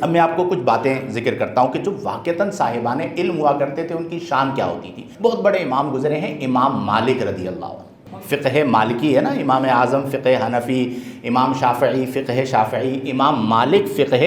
اب میں آپ کو کچھ باتیں ذکر کرتا ہوں کہ جو واقعتاً صاحبان علم ہوا کرتے تھے ان کی شان کیا ہوتی تھی۔ بہت بڑے امام گزرے ہیں، امام مالک رضی اللہ عنہ، فقہ مالکی ہے نا، امام اعظم فقہ حنفی، امام شافعی فقہ شافعی، امام مالک فقہ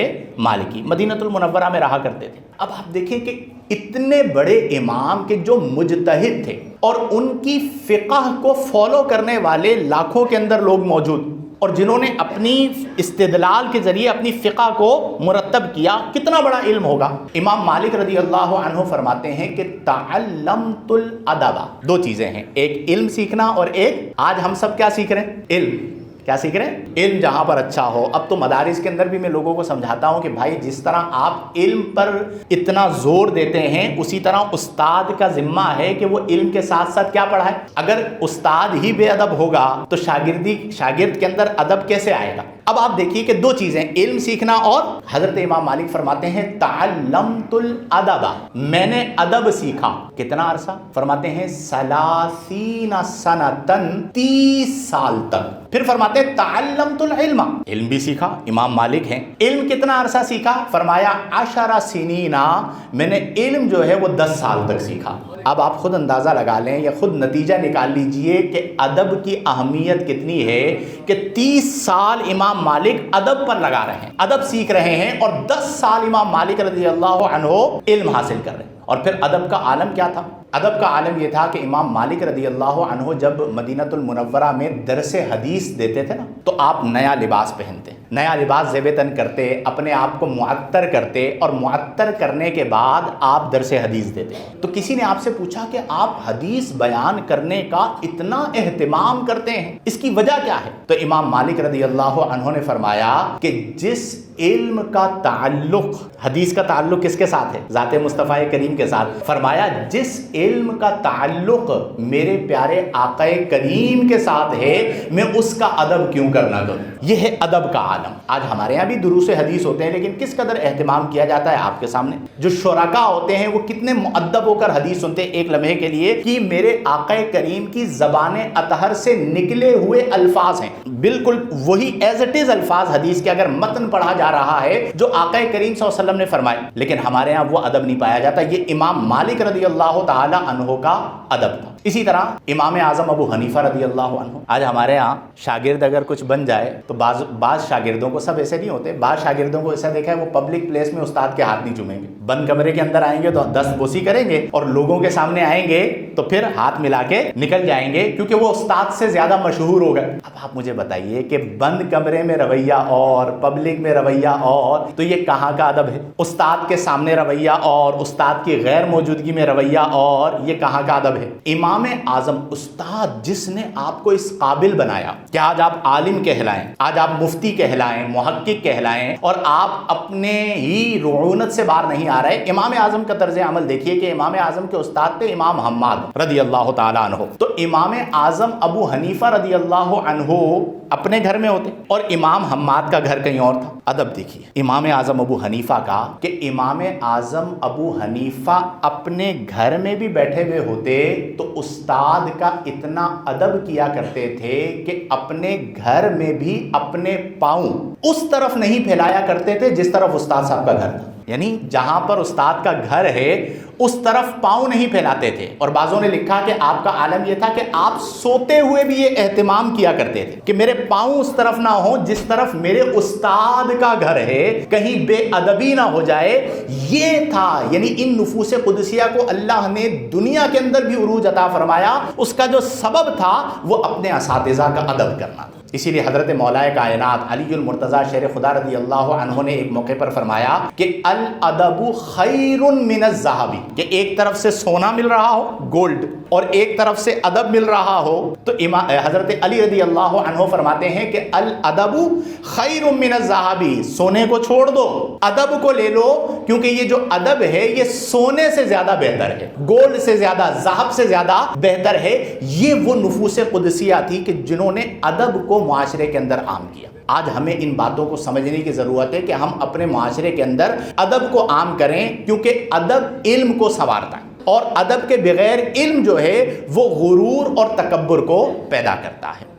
مالکی، مدینہ المنورہ میں رہا کرتے تھے۔ اب آپ دیکھیں کہ اتنے بڑے امام کے جو مجتہد تھے اور ان کی فقہ کو فالو کرنے والے لاکھوں کے اندر لوگ موجود، اور جنہوں نے اپنی استدلال کے ذریعے اپنی فقہ کو مرتب کیا، کتنا بڑا علم ہوگا۔ امام مالک رضی اللہ عنہ فرماتے ہیں کہ تعلمت الادب، دو چیزیں ہیں، ایک علم سیکھنا اور ایک آج ہم سب کیا سیکھ رہے ہیں؟ علم۔ کیا سیکھ رہے ہیں؟ علم جہاں پر اچھا ہو۔ اب تو مدارس کے اندر بھی میں لوگوں کو سمجھاتا ہوں کہ بھائی جس طرح آپ علم پر اتنا زور دیتے ہیں اسی طرح استاد کا ذمہ ہے کہ وہ علم کے ساتھ ساتھ کیا پڑھائے۔ اگر استاد ہی بے ادب ہوگا تو شاگرد کے اندر ادب کیسے آئے گا؟ اب آپ دیکھیے کہ دو چیزیں، علم سیکھنا اور حضرت امام مالک فرماتے ہیں تعلمت الادب، میں نے ادب سیکھا۔ کتنا عرصہ؟ فرماتے ہیں 30 سنتن، 30 سال تک۔ پھر فرماتے ہیں تعلمت العلم، علم بھی سیکھا، امام مالک ہیں۔ علم کتنا عرصہ سیکھا؟ فرمایا 10 سنین، میں نے علم جو ہے وہ 10 سال تک سیکھا۔ اب آپ خود اندازہ لگا لیں یا خود نتیجہ نکال لیجئے کہ ادب کی اہمیت کتنی ہے کہ 30 سال امام مالک ادب پر لگا رہے ہیں، ادب سیکھ رہے ہیں، اور 10 سال امام مالک رضی اللہ عنہ علم حاصل کر رہے ہیں۔ اور پھر ادب کا عالم کیا تھا؟ ادب کا عالم یہ تھا کہ امام مالک رضی اللہ عنہ جب مدینہ المنورہ میں درس حدیث دیتے تھے نا تو آپ نیا لباس پہنتے، نیا لباس زیب تن کرتے، اپنے آپ کو معطر کرتے، اور معطر کرنے کے بعد آپ درس حدیث دیتے۔ تو کسی نے آپ سے پوچھا کہ آپ حدیث بیان کرنے کا اتنا اہتمام کرتے ہیں، اس کی وجہ کیا ہے؟ تو امام مالک رضی اللہ عنہ نے فرمایا کہ جس علم کا تعلق، حدیث کا تعلق کس کے ساتھ ہے؟ ذات مصطفیٰ کریم کے ساتھ۔ فرمایا جس علم کا تعلق میرے پیارے آقا کریم کے ساتھ ہے میں اس کا ادب کیوں کرنا کروں؟ یہ ہے ادب کا عالم۔ آج ہمارے یہاں بھی دروس حدیث ہوتے ہیں لیکن کس قدر اہتمام کیا جاتا ہے آپ کے سامنے۔ جو شرکاء ہوتے ہیں وہ کتنے مؤدب ہو کر حدیث سنتے ہیں ایک لمحے کے لیے کہ میرے آقا کریم کی زبان اطہر سے نکلے ہوئے الفاظ ہیں، بالکل وہی ایز اٹ از الفاظ حدیث کے اگر متن پڑھا جا رہا ہے جو آقا کریم صلی اللہ علیہ وسلم نے فرمائے، لیکن ہمارے ہاں وہ ادب نہیں پایا جاتا۔ یہ امام مالک رضی اللہ تعالی عنہ کا ادب تھا۔ اسی طرح امام اعظم ابو حنیفہ رضی اللہ عنہ، آج ہمارے ہاں شاگرد اگر کچھ بن جائے تو بعض شاگردوں کو، سب ایسے نہیں ہوتے، بعض شاگردوں کو ایسا دیکھا ہے وہ پبلک پلیس میں استاد کے ہاتھ نہیں چومیں گے، بند کمرے کے اندر آئیں گے تو 10 بوسی کریں گے اور لوگوں کے سامنے آئیں گے تو پھر ہاتھ ملا کے نکل جائیں گے کیونکہ وہ استاد سے زیادہ مشہور ہو گئے۔ اب آپ مجھے بتائیے کہ بند کمرے میں رویہ اور پبلک میں رویہ اور، تو یہ کہاں کا ادب ہے؟ استاد کے سامنے رویہ اور استاد کی غیر موجودگی میں رویہ اور، یہ کہاں کا ادب ہے؟ امام اعظم، استاد جس نے آپ کو اس قابل بنایا کہ آج آپ عالم کہلائیں، آج آپ مفتی کہلائیں، محقق کہلائیں، اور آپ اپنے ہی رعونت سے باہر نہیں آ رہے۔ امام اعظم کا طرز عمل دیکھیے کہ امام اعظم کے استاد تھے امام حماد رضی اللہ تعالی عنہ، تو امام اعظم ابو حنیفہ رضی اللہ عنہ اپنے گھر میں ہوتے اور امام حماد کا گھر کہیں اور تھا۔ ادب دیکھیے امام اعظم ابو حنیفہ کا کہ امام اعظم ابو حنیفہ اپنے گھر میں بھی بیٹھے ہوئے ہوتے تو استاد کا اتنا ادب کیا کرتے تھے کہ اپنے گھر میں بھی اپنے پاؤں اس طرف نہیں پھیلایا کرتے تھے جس طرف استاد صاحب کا گھر تھا، یعنی جہاں پر استاد کا گھر ہے اس طرف پاؤں نہیں پھیلاتے تھے۔ اور بعضوں نے لکھا کہ آپ کا عالم یہ تھا کہ آپ سوتے ہوئے بھی یہ اہتمام کیا کرتے تھے کہ میرے پاؤں اس طرف نہ ہوں جس طرف میرے استاد کا گھر ہے، کہیں بے ادبی نہ ہو جائے۔ یہ تھا، یعنی ان نفوس قدسیہ کو اللہ نے دنیا کے اندر بھی عروج عطا فرمایا، اس کا جو سبب تھا وہ اپنے اساتذہ کا ادب کرنا تھا۔ اسی لیے حضرت مولا کائنات علی المرتضیٰ شیر خدا رضی اللہ عنہ نے ایک موقع پر فرمایا کہ الادب خیر من الذهب، کہ ایک طرف سے سونا مل رہا ہو، گولڈ، اور ایک طرف سے ادب مل رہا ہو، تو حضرت علی رضی اللہ عنہ فرماتے ہیں کہ الادب خیر من الذهب، سونے کو چھوڑ دو، ادب کو لے لو، کیونکہ یہ جو ادب ہے یہ سونے سے زیادہ بہتر ہے، گولڈ سے زیادہ، ذهب سے زیادہ بہتر ہے۔ یہ وہ نفوس قدسیہ تھی کہ جنہوں نے ادب کو معاشرے کے اندر عام کیا۔ آج ہمیں ان باتوں کو سمجھنے کی ضرورت ہے کہ ہم اپنے معاشرے کے اندر ادب کو عام کریں، کیونکہ ادب علم کو سنوارتا ہے اور ادب کے بغیر علم جو ہے وہ غرور اور تکبر کو پیدا کرتا ہے۔